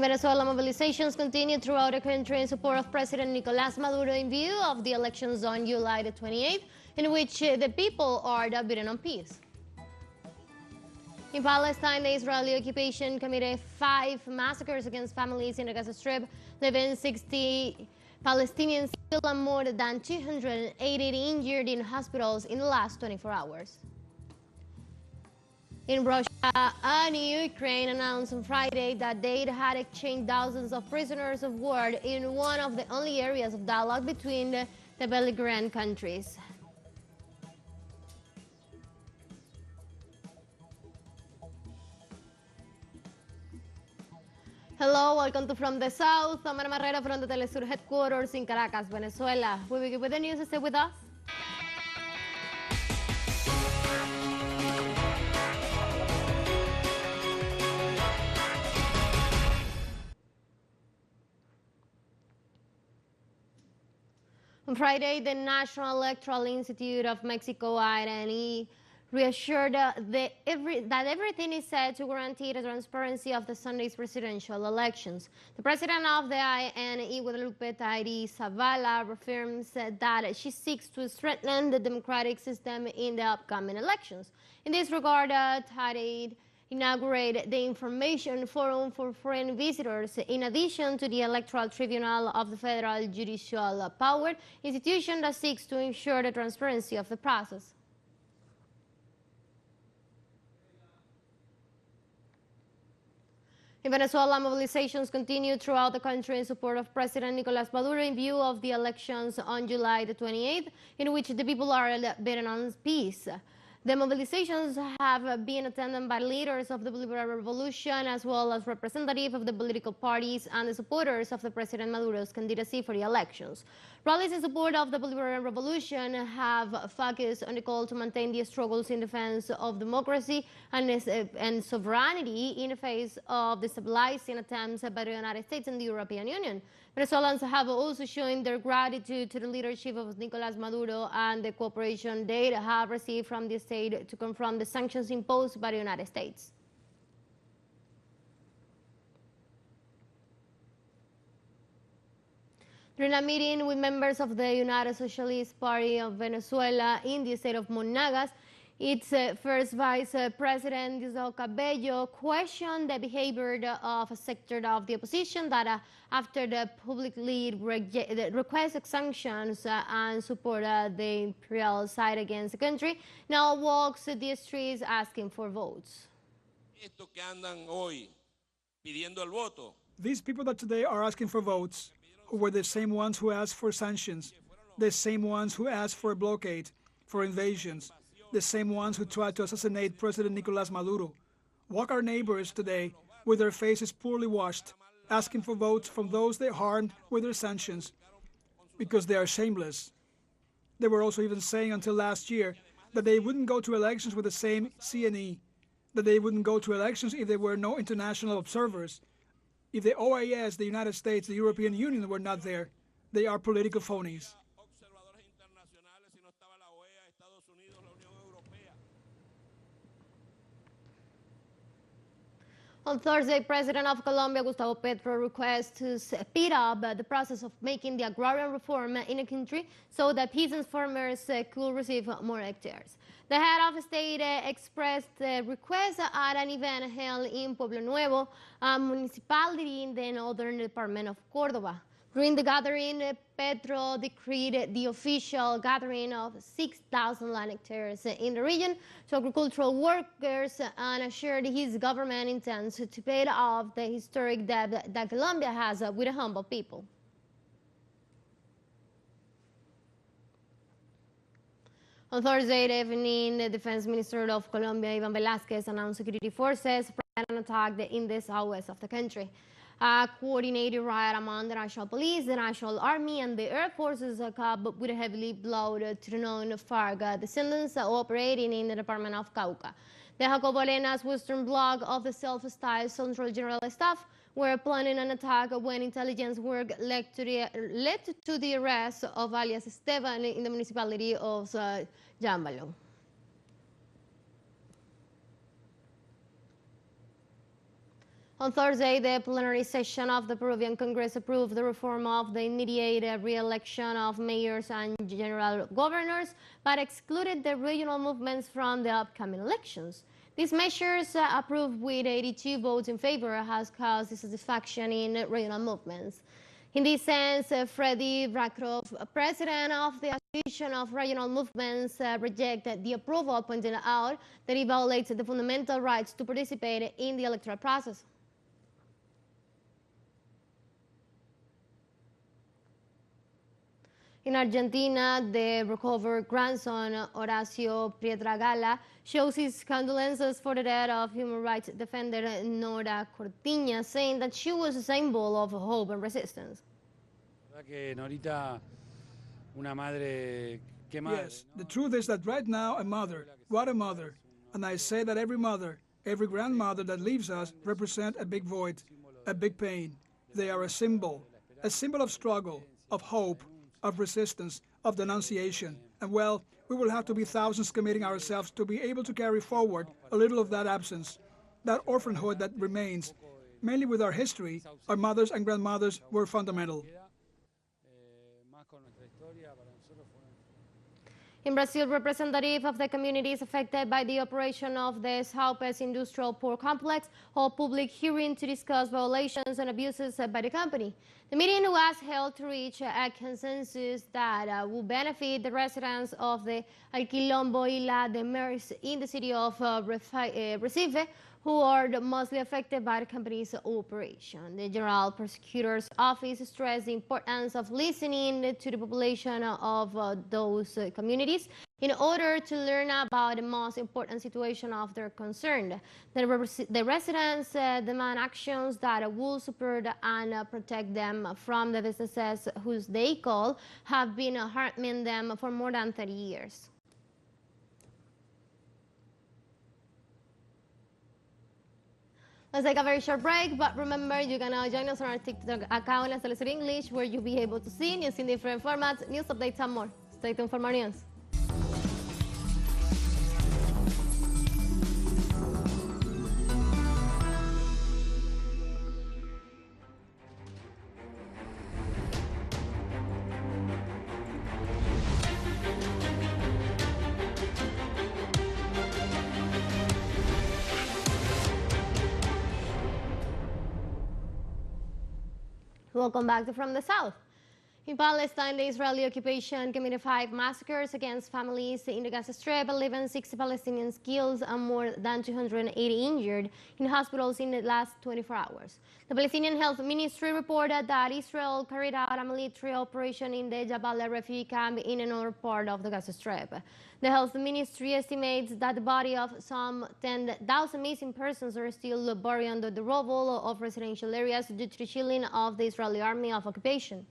In Venezuela, mobilizations continue throughout the country in support of President Nicolás Maduro in view of the elections on July the 28th, in which the people are bidding on peace. In Palestine, the Israeli occupation committed 5 massacres against families in the Gaza Strip, leaving 60 Palestinians killed and more than 280 injured in hospitals in the last 24 hours. In Russia and Ukraine announced on Friday that they had exchanged thousands of prisoners of war in one of the only areas of dialogue between the belligerent countries. Hello, welcome to From the South. I'm Ana Marrera from the teleSUR headquarters in Caracas, Venezuela. We begin with the news. Stay with us. On Friday, the National Electoral Institute of Mexico, INE, reassured that everything is set to guarantee the transparency of the Sunday's presidential elections. The president of the INE, Guadalupe Tairi Zavala, reaffirms that she seeks to strengthen the democratic system in the upcoming elections. In this regard, Tairi inaugurated the Information Forum for Foreign Visitors, in addition to the Electoral Tribunal of the Federal Judicial Power, institution that seeks to ensure the transparency of the process. In Venezuela, mobilizations continue throughout the country in support of President Nicolás Maduro in view of the elections on July the 28th, in which the people are betting on peace. The mobilizations have been attended by leaders of the Bolivarian Revolution, as well as representatives of the political parties and the supporters of the President Maduro's candidacy for the elections. Rallies in support of the Bolivarian Revolution have focused on the call to maintain the struggles in defense of democracy and sovereignty in the face of destabilizing attempts by the United States and the European Union. Venezuelans have also shown their gratitude to the leadership of Nicolás Maduro and the cooperation they have received from the state to confront the sanctions imposed by the United States. During a meeting with members of the United Socialist Party of Venezuela in the state of Monagas, its first vice president, Diosdado Cabello, questioned the behavior of a sector of the opposition that, after the publicly request sanctions and support the imperial side against the country, now walks the streets asking for votes. These people that today are asking for votes, who were the same ones who asked for sanctions, the same ones who asked for a blockade, for invasions, the same ones who tried to assassinate President Nicolás Maduro, walk our neighbors today with their faces poorly washed, asking for votes from those they harmed with their sanctions, because they are shameless. They were also even saying until last year that they wouldn't go to elections with the same CNE, that they wouldn't go to elections if there were no international observers. If the OAS, the United States, the European Union were not there, they are political phonies. On Thursday, President of Colombia, Gustavo Petro, requests to speed up the process of making the agrarian reform in the country so that peasant farmers could receive more hectares. The head of state expressed the request at an event held in Pueblo Nuevo, a municipality in the northern department of Córdoba. During the gathering, Petro decreed the official gathering of 6,000 land hectares in the region to agricultural workers and assured his government intends to pay off the historic debt that Colombia has with the humble people. On Thursday evening, the Defense Minister of Colombia, Iván Velázquez, announced security forces planned an attack in the southwest of the country. A coordinated riot among the National Police, the National Army, and the Air Forces coupled with a heavily blown to the known FARC descendants operating in the department of Cauca. The Jacobo Arenas western block of the self-styled Central General Staff were planning an attack when intelligence work led to the arrest of alias Esteban in the municipality of Jambalo. On Thursday, the plenary session of the Peruvian Congress approved the reform of the immediate re-election of mayors and general governors, but excluded the regional movements from the upcoming elections. These measures, approved with 82 votes in favor, has caused dissatisfaction in regional movements. In this sense, Freddy Rakrov, president of the Association of Regional Movements, rejected the approval, pointing out that it violates the fundamental rights to participate in the electoral process. In Argentina, the recovered grandson, Horacio Pietragala, shows his condolences for the death of human rights defender Nora Cortiña, saying that she was a symbol of hope and resistance. Yes, the truth is that right now a mother, what a mother. And I say that every mother, every grandmother that leaves us represent a big void, a big pain. They are a symbol of struggle, of hope, of resistance, of denunciation. And well, we will have to be thousands committing ourselves to be able to carry forward a little of that absence, that orphanhood that remains. Mainly with our history, our mothers and grandmothers were fundamental. In Brazil, representatives of the communities affected by the operation of the Saupes industrial port complex hold public hearing to discuss violations and abuses by the company. The meeting was held to reach a consensus that will benefit the residents of the Alquilombo y La de Mers in the city of Recife, who are mostly affected by the company's operation. The General Prosecutor's Office stressed the importance of listening to the population of those communities in order to learn about the most important situation of their concern. The residents demand actions that will support and protect them from the businesses whose they call have been harming them for more than 30 years. Let's take a very short break, but remember, you can now join us on our TikTok account, teleSUR English, where you'll be able to see news in different formats, news updates, and more. Stay tuned for more news. Welcome back to From the South. In Palestine, the Israeli occupation committed 5 massacres against families in the Gaza Strip, leaving 60 Palestinians killed and more than 280 injured in hospitals in the last 24 hours. The Palestinian Health Ministry reported that Israel carried out a military operation in the Jabalia refugee camp in the northern part of the Gaza Strip. The Health Ministry estimates that the body of some 10,000 missing persons are still buried under the rubble of residential areas due to the chilling of the Israeli army of occupation.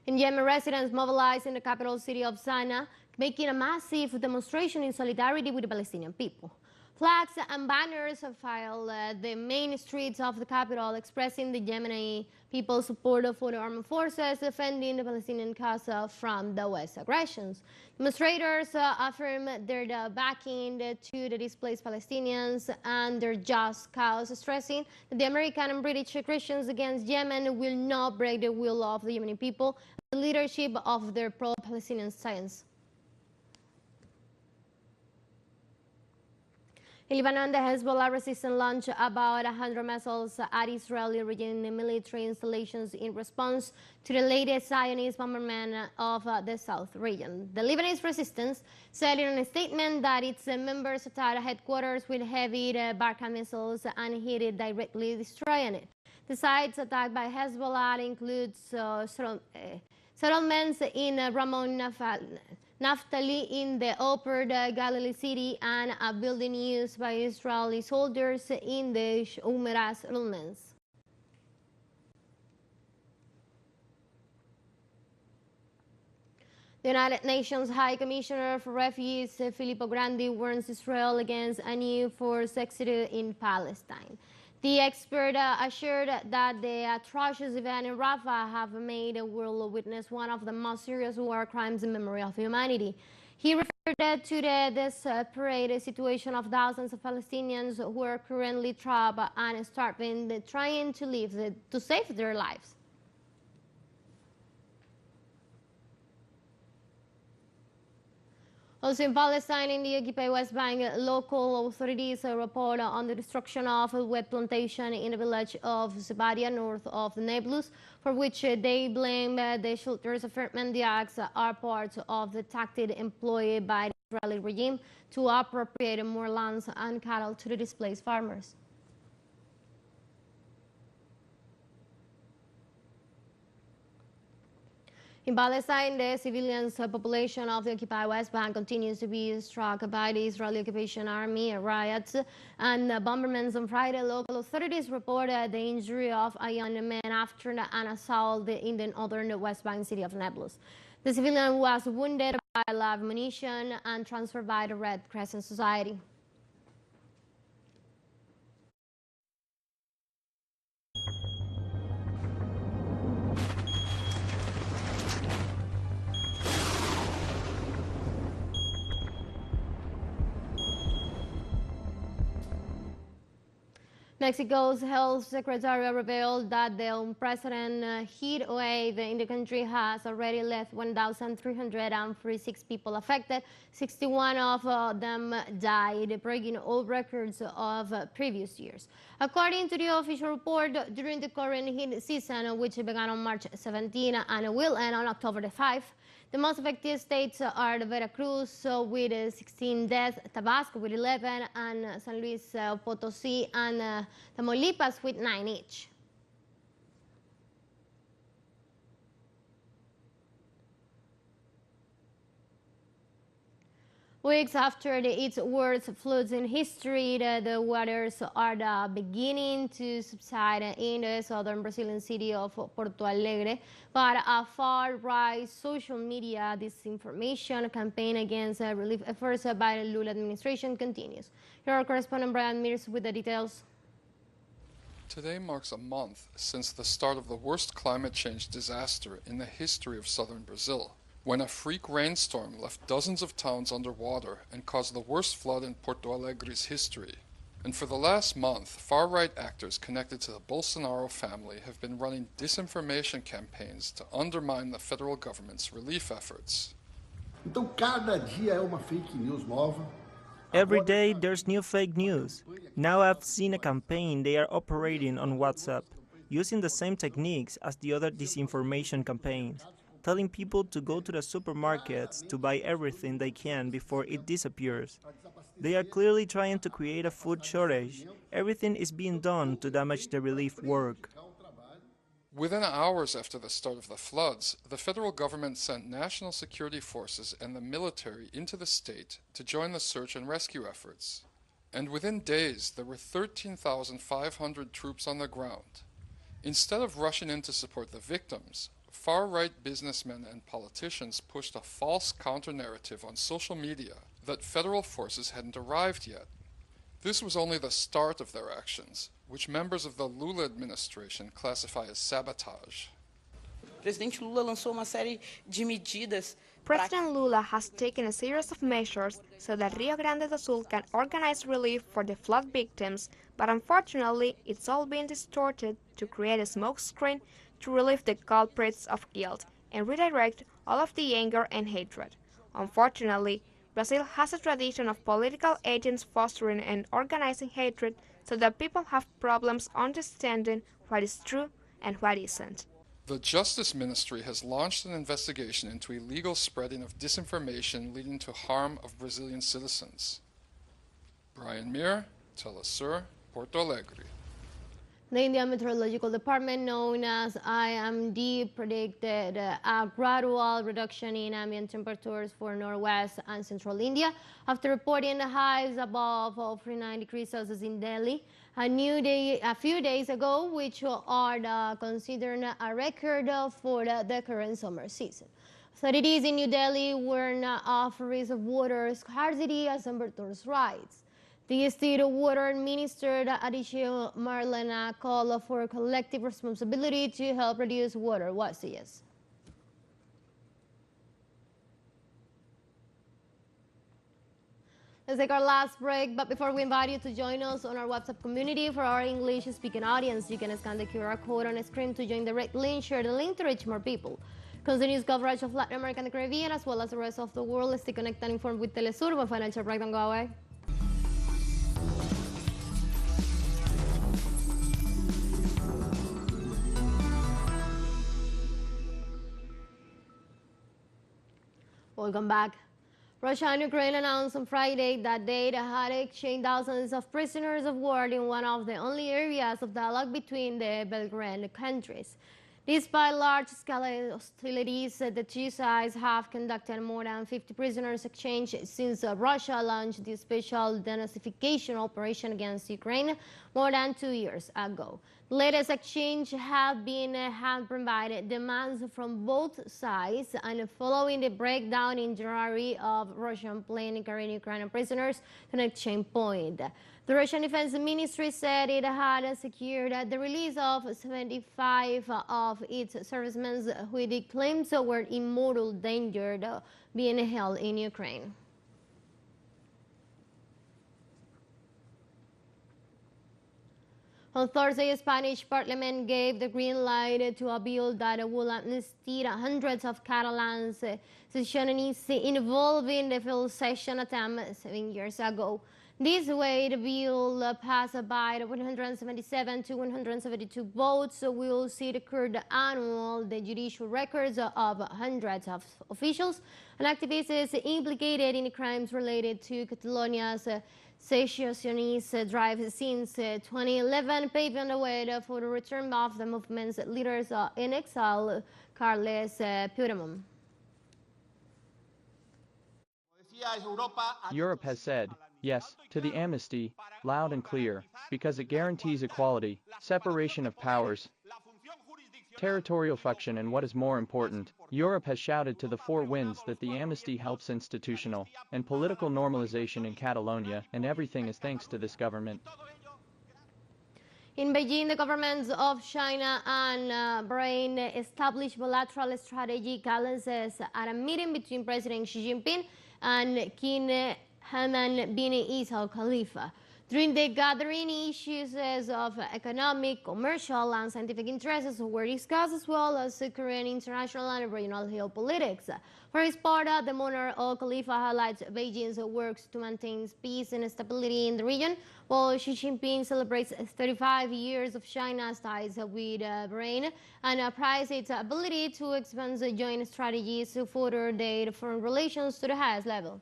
In Yemen, residents mobilized in the capital city of Sana'a, making a massive demonstration in solidarity with the Palestinian people. Flags and banners filled the main streets of the capital, expressing the Yemeni people's support for the armed forces defending the Palestinian cause from the West's aggressions. Demonstrators affirm their backing to the displaced Palestinians and their just cause, stressing that the American and British aggressions against Yemen will not break the will of the Yemeni people and the leadership of their pro-Palestinian stance. In Lebanon, the Hezbollah resistance launched about 100 missiles at Israeli regional military installations in response to the latest Zionist bombardment of the south region. The Lebanese resistance said in a statement that its members attacked headquarters with heavy Barka missiles and hit it directly, destroying it. The sites attacked by Hezbollah include settlements in Ramon Naftali in the upper Galilee city and a building used by Israeli soldiers in the Umera settlements. The United Nations High Commissioner for Refugees, Filippo Grandi, warns Israel against a new forced exodus in Palestine. The expert assured that the atrocious event in Rafah have made the world witness one of the most serious war crimes in memory of humanity. He referred to the desperate situation of thousands of Palestinians who are currently trapped and starving, trying to live to save their lives. Also in Palestine, in the occupied West Bank, local authorities report on the destruction of a wheat plantation in the village of Zebadia, north of Nablus, for which they blame the shelters, affirming the acts are part of the tactic employed by the Israeli regime to appropriate more lands and cattle to the displaced farmers. In Palestine, the civilian population of the occupied West Bank continues to be struck by the Israeli occupation army riots and bombardments on Friday. Local authorities reported the injury of a young man after an assault in the northern West Bank city of Nablus. The civilian was wounded by live ammunition and transferred by the Red Crescent Society. Mexico's health secretary revealed that the unprecedented heat wave in the country has already left 1,346 people affected. 61 of them died, breaking all records of previous years. According to the official report, during the current heat season, which began on March 17 and will end on October 5, the most affected states are Veracruz with 16 deaths, Tabasco with 11, and San Luis Potosí and Tamaulipas with 9 each. Weeks after its worst floods in history, the waters are beginning to subside in the southern Brazilian city of Porto Alegre, but a far-right social media disinformation campaign against relief efforts by the Lula administration continues. Here our correspondent Brian Mears with the details. Today marks a month since the start of the worst climate change disaster in the history of southern Brazil, when a freak rainstorm left dozens of towns underwater and caused the worst flood in Porto Alegre's history. And for the last month, far-right actors connected to the Bolsonaro family have been running disinformation campaigns to undermine the federal government's relief efforts. Então, cada dia é uma fake news nova. Every day there's new fake news. Now I've seen a campaign they are operating on WhatsApp, using the same techniques as the other disinformation campaigns, telling people to go to the supermarkets to buy everything they can before it disappears. They are clearly trying to create a food shortage. Everything is being done to damage the relief work. Within hours after the start of the floods, the federal government sent national security forces and the military into the state to join the search and rescue efforts. And within days, there were 13,500 troops on the ground. Instead of rushing in to support the victims, far-right businessmen and politicians pushed a false counter-narrative on social media that federal forces hadn't arrived yet. This was only the start of their actions, which members of the Lula administration classify as sabotage. President Lula lançou uma série de medidas. President Lula has taken a series of measures so that Rio Grande do Sul can organize relief for the flood victims, but unfortunately it's all been distorted to create a smokescreen to relieve the culprits of guilt and redirect all of the anger and hatred. Unfortunately, Brazil has a tradition of political agents fostering and organizing hatred so that people have problems understanding what is true and what isn't. The Justice Ministry has launched an investigation into illegal spreading of disinformation leading to harm of Brazilian citizens. Brian Mears, teleSUR, Porto Alegre. The Indian Meteorological Department, known as IMD, predicted a gradual reduction in ambient temperatures for northwest and central India after reporting highs above 49 degrees Celsius in Delhi a few days ago, which are considered a record for the current summer season. Authorities in New Delhi warn of risk of water scarcity as temperatures rise. The State Water Minister Aditya Marlena called for collective responsibility to help reduce water wastage. Let's take our last break, but before we invite you to join us on our WhatsApp community for our English-speaking audience, you can scan the QR code on the screen to join the link, share the link to reach more people. Continuous coverage of Latin America and the Caribbean, as well as the rest of the world. Stay connected and informed with teleSUR. My financial breakdown, go away. Welcome back. Russia and Ukraine announced on Friday that they had exchanged thousands of prisoners of war in one of the only areas of dialogue between the Belgrade countries. Despite large-scale hostilities, the two sides have conducted more than 50 prisoners exchange since Russia launched the special denazification operation against Ukraine more than 2 years ago. The latest exchange have been hampered by demands from both sides, and following the breakdown in January of Russian plane carrying Ukrainian prisoners to an exchange point. The Russian Defense Ministry said it had secured the release of 75 of its servicemen who it claims were in mortal danger being held in Ukraine. On Thursday, Spanish Parliament gave the green light to a bill that will amnesty hundreds of Catalan secessionists involved in the failed secession attempt 7 years ago. This way, the bill passed by 177 to 172 votes will see the Kurd annual the judicial records of hundreds of officials and activists implicated in crimes related to Catalonia's secessionist drive since 2011, paving the way for the return of the movement's leaders in exile, Carles Puigdemont. Europe has said yes to the amnesty, loud and clear, because it guarantees equality, separation of powers, territorial function, and what is more important, Europe has shouted to the four winds that the amnesty helps institutional and political normalization in Catalonia, and everything is thanks to this government. In Beijing, the governments of China and Bahrain established bilateral strategic alliances at a meeting between President Xi Jinping and King Hamad bin Isa Al Khalifa. During the gathering, issues of economic, commercial, and scientific interests were discussed, as well as Korean international and regional geopolitics. For his part, the monarch Al Khalifa highlights Beijing's works to maintain peace and stability in the region, while Xi Jinping celebrates 35 years of China's ties with Bahrain and prizes its ability to expand joint strategies to further their foreign relations to the highest level.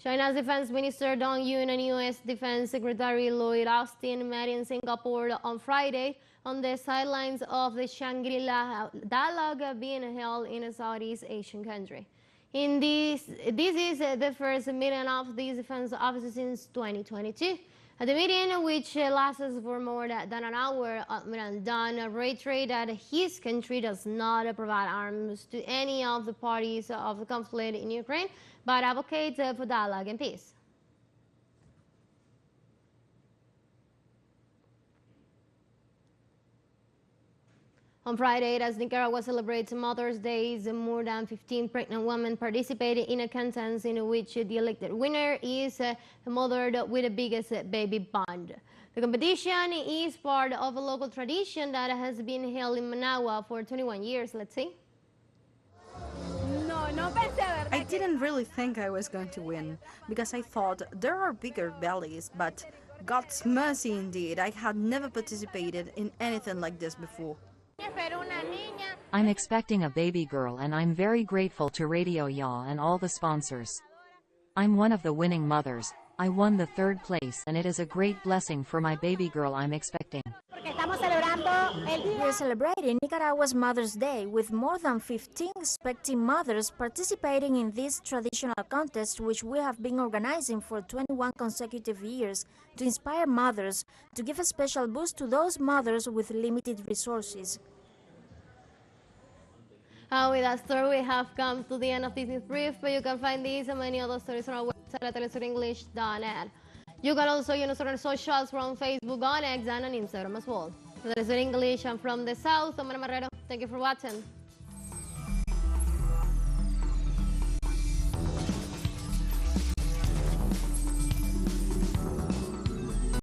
China's Defense Minister Dong Yun and U.S. Defense Secretary Lloyd Austin met in Singapore on Friday on the sidelines of the Shangri-La dialogue being held in a Southeast Asian country. This is the first meeting of these defense officers since 2022. At the meeting, which lasted for more than an hour, Admiral Dunn reiterated that his country does not provide arms to any of the parties of the conflict in Ukraine, but advocates for dialogue and peace. On Friday, as Nicaragua celebrates Mother's Day, more than 15 pregnant women participated in a contest in which the elected winner is the mother with the biggest baby bond. The competition is part of a local tradition that has been held in Managua for 21 years. Let's see. I didn't really think I was going to win, because I thought there are bigger bellies, but God's mercy indeed, I had never participated in anything like this before. I'm expecting a baby girl, and I'm very grateful to Radio Ya and all the sponsors. I'm one of the winning mothers. I won the 3rd place, and it is a great blessing for my baby girl I'm expecting. We're celebrating Nicaragua's Mother's Day with more than 15 expecting mothers participating in this traditional contest, which we have been organizing for 21 consecutive years to inspire mothers, to give a special boost to those mothers with limited resources. With that story, we have come to the end of this news brief, but you can find these and many other stories on our website at telesurenglish.net. You can also join us on our socials from Facebook, on X, and on Instagram as well. For Telesur English, I'm from the South, I'm Ana Marrero. Thank you for watching.